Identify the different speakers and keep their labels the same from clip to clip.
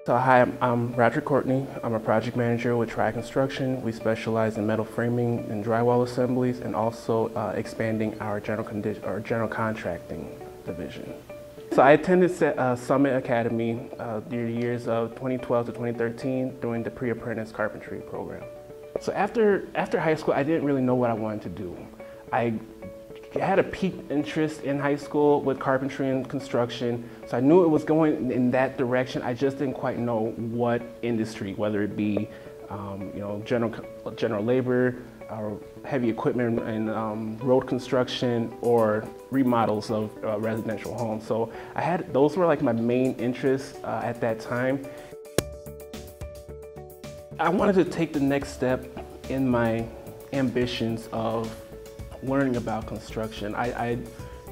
Speaker 1: So hi, I'm Rodjerick Courtney. I'm a project manager with Tri Construction. We specialize in metal framing and drywall assemblies and also expanding our general contracting division. So I attended Summit Academy the years of 2012 to 2013 during the pre-apprentice carpentry program. So after high school, I didn't really know what I wanted to do. I had a peaked interest in high school with carpentry and construction, so I knew it was going in that direction. I just didn't quite know what industry, whether it be general labor, or heavy equipment and road construction, or remodels of residential homes. So those were like my main interests at that time. I wanted to take the next step in my ambitions of learning about construction. I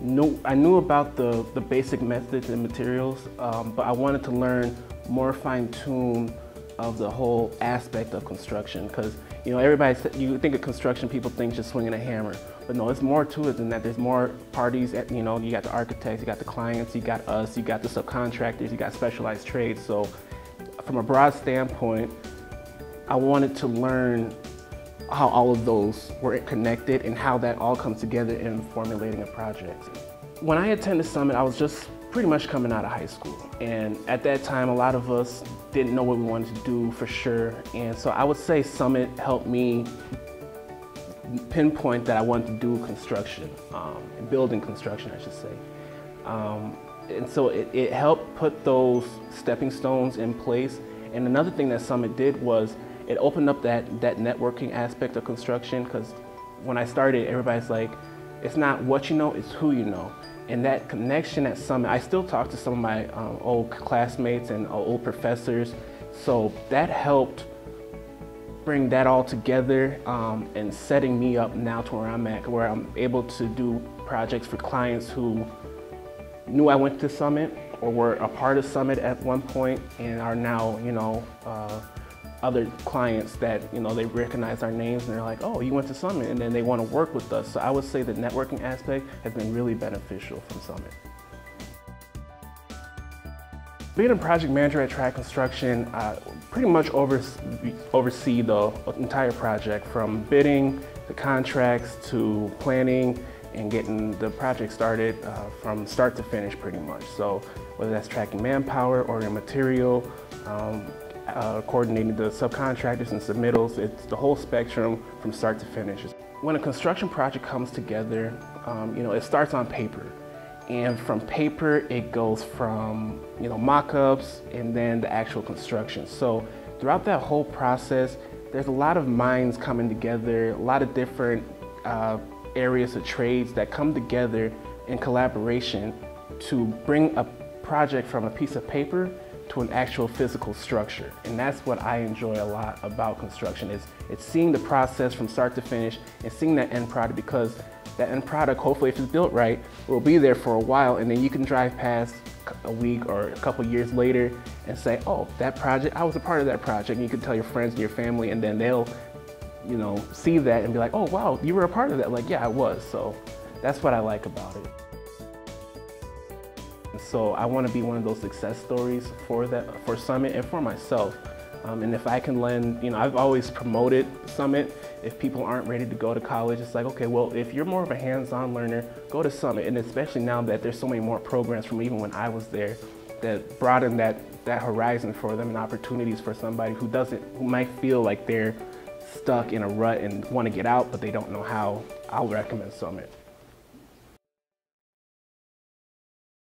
Speaker 1: knew about the basic methods and materials, but I wanted to learn more fine-tuned of the whole aspect of construction, because you think of construction, people think just swinging a hammer, but no, there's more to it than that. There's more parties. You got the architects, you got the clients, you got us, you got the subcontractors, you got specialized trades. So from a broad standpoint, I wanted to learn how all of those were connected and how that all comes together in formulating a project. When I attended Summit, I was just pretty much coming out of high school. And at that time, a lot of us didn't know what we wanted to do for sure. And so I would say Summit helped me pinpoint that I wanted to do construction, building construction, I should say. And so it helped put those stepping stones in place. And another thing that Summit did was it opened up that networking aspect of construction, because when I started, everybody's like, it's not what you know, it's who you know. And that connection at Summit, I still talk to some of my old classmates and old professors. So that helped bring that all together and setting me up now to where I'm at, where I'm able to do projects for clients who knew I went to Summit or were a part of Summit at one point and are now, other clients that, they recognize our names and they're like, oh, you went to Summit, and then they want to work with us. So I would say the networking aspect has been really beneficial from Summit. Being a project manager at Tri Construction, I pretty much oversee the entire project, from bidding, the contracts, to planning, and getting the project started from start to finish pretty much. So whether that's tracking manpower, ordering material, coordinating the subcontractors and submittals, it's the whole spectrum from start to finish. When a construction project comes together, it starts on paper. And from paper, it goes from, mock-ups and then the actual construction. So throughout that whole process, there's a lot of minds coming together, a lot of different areas of trades that come together in collaboration to bring a project from a piece of paper to an actual physical structure. And that's what I enjoy a lot about construction, is it's seeing the process from start to finish and seeing that end product, because that end product, hopefully if it's built right, will be there for a while, and then you can drive past a week or a couple years later and say, oh, that project, I was a part of that project. And you can tell your friends and your family, and then they'll see that and be like, oh wow, you were a part of that. Like, yeah, I was. So that's what I like about it. So I want to be one of those success stories for Summit and for myself. And if I can lend, I've always promoted Summit. If people aren't ready to go to college, it's like, okay, well, if you're more of a hands-on learner, go to Summit. And especially now that there's so many more programs from even when I was there that broaden that horizon for them and opportunities for somebody who might feel like they're stuck in a rut and want to get out, but they don't know how, I'll recommend Summit.